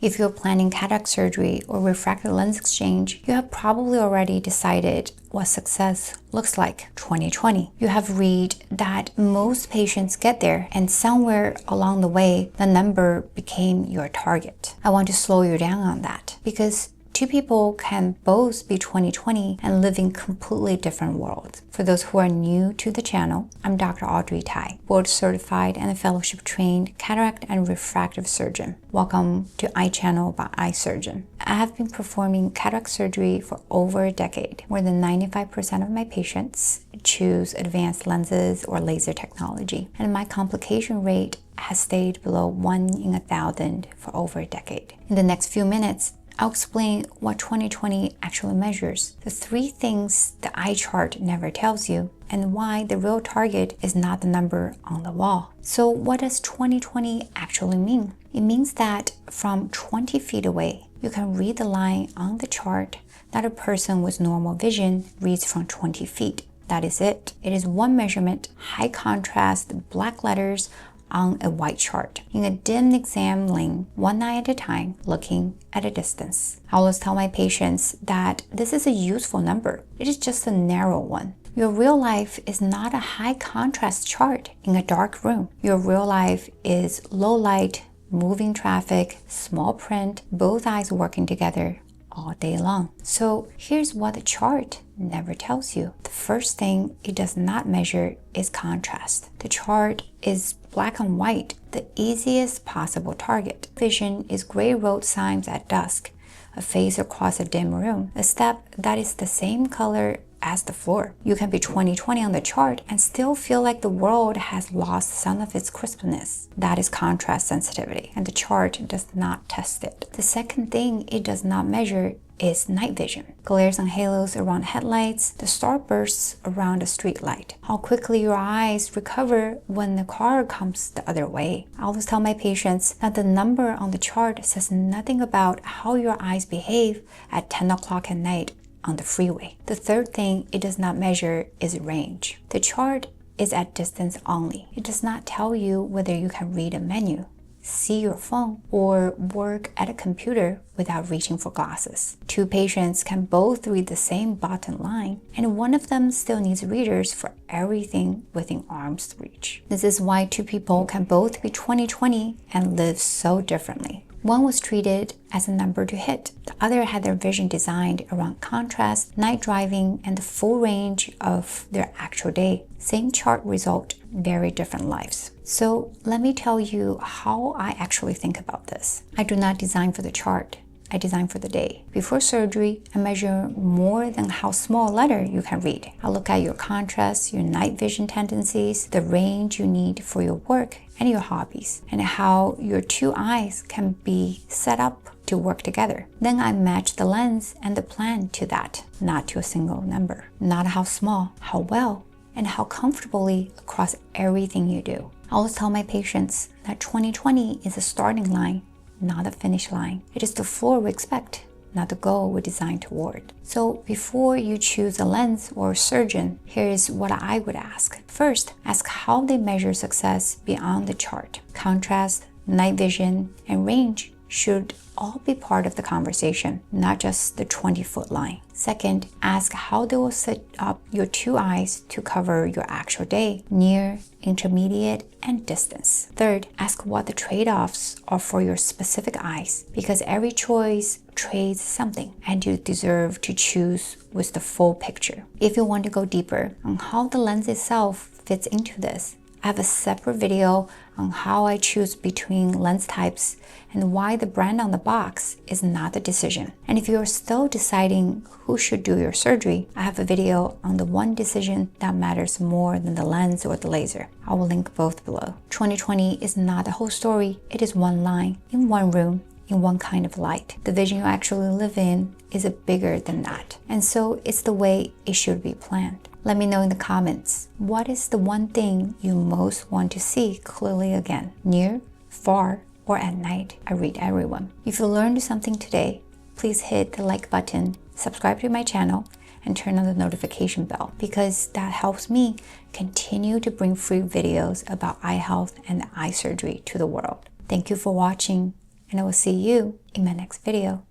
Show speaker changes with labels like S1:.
S1: If you're planning cataract surgery or refractive lens exchange, you have probably already decided what success looks like 2020. You have read that most patients get there, and somewhere along the way, the number became your target. I want to slow you down on that because two people can both be 2020 and live in completely different worlds. For those who are new to the channel, I'm Dr. Audrey Tai, board certified and fellowship trained cataract and refractive surgeon. Welcome to Eye Channel by Eye Surgeon. I have been performing cataract surgery for over a decade. More than 95% of my patients choose advanced lenses or laser technology, and my complication rate has stayed below 1 in 1,000 for over a decade. In the next few minutes, I'll explain what 2020 actually measures, the 3 things the eye chart never tells you, and why the real target is not the number on the wall. So what does 2020 actually mean? It means that from 20 feet away, you can read the line on the chart that a person with normal vision reads from 20 feet. That is it. It is one measurement, high contrast, black letters on a white chart in a dim exam lane, one eye at a time, looking at a distance. I always tell my patients that this is a useful number. It is just a narrow one. Your real life is not a high contrast chart in a dark room. Your real life is low light, moving traffic, small print, both eyes working together all day long. So here's what the chart never tells you. The first thing it does not measure is contrast. The chart is black and white, the easiest possible target. Vision is gray road signs at dusk, a face across a dim room, a step that is the same color as the floor. You can be 20/20 on the chart and still feel like the world has lost some of its crispness. That is contrast sensitivity, and the chart does not test it. The second thing it does not measure is night vision. Glares and halos around headlights, the starbursts around a street light. How quickly your eyes recover when the car comes the other way. I always tell my patients that the number on the chart says nothing about how your eyes behave at 10 o'clock at night on the freeway. The third thing it does not measure is range. The chart is at distance only. It does not tell you whether you can read a menu, see your phone, or work at a computer without reaching for glasses. Two patients can both read the same bottom line, and one of them still needs readers for everything within arm's reach. This is why two people can both be 20/20 and live so differently. One was treated as a number to hit. The other had their vision designed around contrast, night driving, and the full range of their actual day. Same chart result, very different lives. So let me tell you how I actually think about this. I do not design for the chart. I design for the day. Before surgery, I measure more than how small a letter you can read. I look at your contrast, your night vision tendencies, the range you need for your work and your hobbies, and how your two eyes can be set up to work together. Then I match the lens and the plan to that, not to a single number. Not how small, how well, and how comfortably across everything you do. I always tell my patients that 2020 is a starting line, not a finish line. It is the floor we expect, not the goal we're designed toward. So before you choose a lens or a surgeon, here is what I would ask. First, ask how they measure success beyond the chart. Contrast, night vision, and range should all be part of the conversation, not just the 20-foot line. Second, ask how they will set up your two eyes to cover your actual day, near, intermediate, and distance. Third, ask what the trade-offs are for your specific eyes, because every choice trades something, and you deserve to choose with the full picture. If you want to go deeper on how the lens itself fits into this, I have a separate video on how I choose between lens types and why the brand on the box is not the decision. And if you're still deciding who should do your surgery, I have a video on the one decision that matters more than the lens or the laser. I will link both below. 2020 is not the whole story. It is one line, in one room, in one kind of light. The vision you actually live in is bigger than that. And so it's the way it should be planned. Let me know in the comments, what is the one thing you most want to see clearly again? Near, far, or at night? I read everyone. If you learned something today, please hit the like button, subscribe to my channel, and turn on the notification bell, because that helps me continue to bring free videos about eye health and eye surgery to the world. Thank you for watching. and I will see you in my next video.